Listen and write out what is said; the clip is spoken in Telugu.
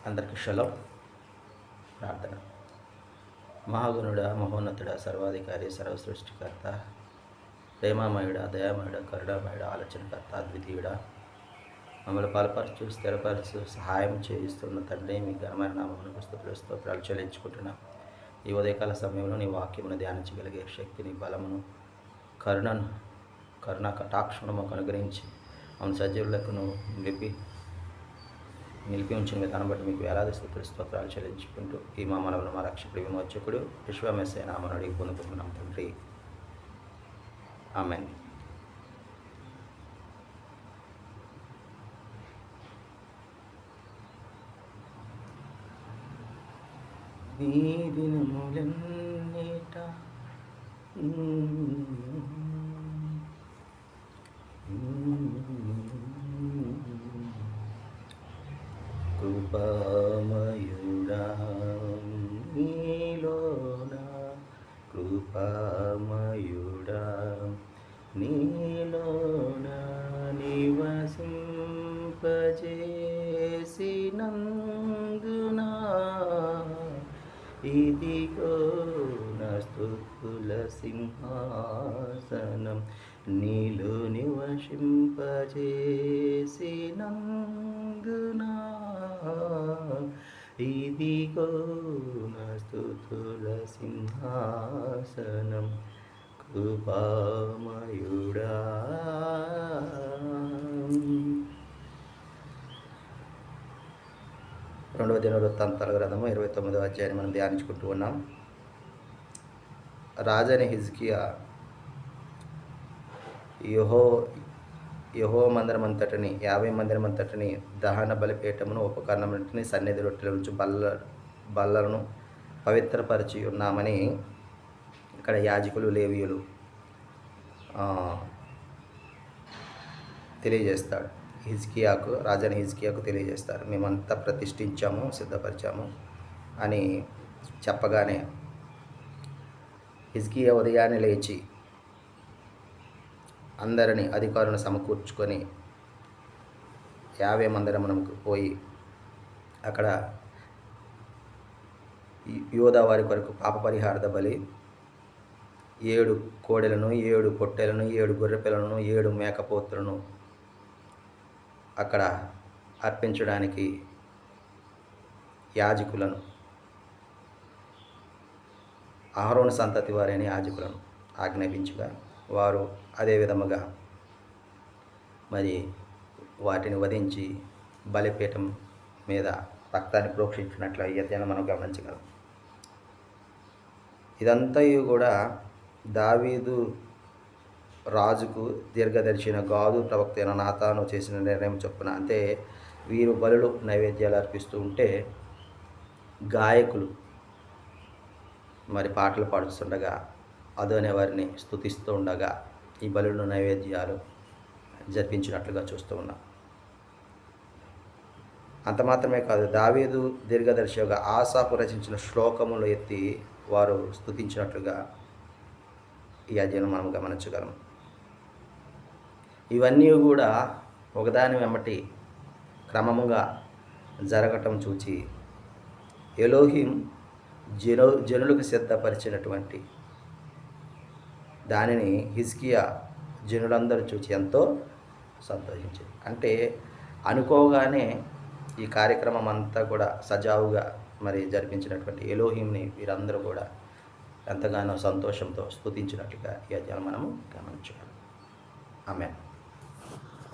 అందరికీ షలో ప్రార్థన. మహాగుణుడా, మహోన్నతుడా, సర్వాధికారి, సర్వసృష్టికర్త, ప్రేమామయుడా, దయామయుడ, కరుణామయుడ, ఆలోచనకర్త, అద్వితీయుడా, మమ్మల్ని బలపరచు, స్థిరపరచు, సహాయం చేయిస్తున్న తండ్రి, మీ ఘనమైన నామమునకు స్తుతులు స్తోత్రాలు చెల్లించుకుంటున్నాం. ఈ ఉదయకాల సమయంలో నీ వాక్యమును ధ్యానించగలిగే శక్తిని, బలమును, కరుణ కటాక్షమును మాకు అనుగ్రహించి మమ్మల్ని సజీవులకు నిలిపి ఉంచిన విధానం బట్టి మీకు వేలాది స్తుతులు స్తోత్రాలు చెల్లించుకుంటూ ఈ మా మనవులు మా రక్షకుడు విమోచకుడు విశ్వమేసే నామను అడిగి పొందుకుంటున్నాం తండ్రి. ఆమేన్. ఈ దినములన్నిట కృపామయుడా, నీలోన కృపామయుడా, నీలోన నివసింపజేసినందునా ఇదిగో నా స్తుతుల సింహాసనం, నీలో నివసింపజేసినందునా ఇదిగో నా స్తుతుల సింహాసనం, కృపామయుడా. రెండవ దినవృత్తాంతాల గ్రంథము 29వ అధ్యాయాన్ని మనం ధ్యానించుకుంటూ ఉన్నాం. రాజైన హిజ్కియా యెహోవా మందిరం అంతటిని 50 మందిరం అంతటిని దహన బలిపీఠమును ఉపకరణములన్నిటిని సన్నిధి రొట్టెల నుంచి బల్లలను పవిత్రపరిచి ఉన్నామని ఇక్కడ యాజకులు లేవీయులు తెలియజేస్తాడు. రాజైన హిజ్కియాకు తెలియజేస్తారు. మేమంతా ప్రతిష్ఠించాము, సిద్ధపరిచాము అని చెప్పగానే హిజ్కియా ఉదయాన్నే లేచి అందరినీ అధికారులను సమకూర్చుకొని 50 మందిరమునకు పోయి అక్కడ యూదా వారి కొరకు పాప పరిహారార్థ బలి 7 కోడెలను, 7 పొట్టెలను, 7 గొర్రెపిల్లలను, 7 మేకపోతులను అక్కడ అర్పించడానికి యాజకులను, అహరోను సంతతి వారైన యాజకులను ఆజ్ఞాపించగా వారు అదే విధముగా మరి వాటిని వధించి బలిపీఠం మీద రక్తాన్ని ప్రోక్షించినట్లు అయ్యేదని మనం గమనించగలం. ఇదంతా కూడా దావీదు రాజుకు దీర్ఘదర్శిన గాదు ప్రవక్త అయిన నాతాను చేసిన నిర్ణయం చొప్పున, అంటే వీరు బలులు నైవేద్యాలు అర్పిస్తూ ఉంటే గాయకులు మరి పాటలు పాడుతుండగా అదోనే వారిని స్తుతిస్తూ ఉండగా ఈ బలులు నైవేద్యాలు జరిపించినట్లుగా చూస్తూ ఉన్నాం. అంత మాత్రమే కాదు, దావీదు దీర్ఘదర్శిగా ఆసాపు రచించిన శ్లోకములు ఎత్తి వారు స్తుతించినట్లుగా ఈ అధ్యాయం మనం గమనించగలం. ఇవన్నీ కూడా ఒకదాని వెంబటి క్రమముగా జరగటం చూచి ఎలోహిం జనులకు సిద్ధపరిచినటువంటి దానిని హిజ్కియా జనులందరూ చూచి ఎంతో సంతోషించారు. అంటే అనుకోగానే ఈ కార్యక్రమం అంతా కూడా సజావుగా మరి జరిపించినటువంటి ఎలోహింని వీరందరూ కూడా ఎంతగానో సంతోషంతో స్తుతించినట్లుగా ఈ అధ్యాయం మనము గమనించాలి. ఆమేన్.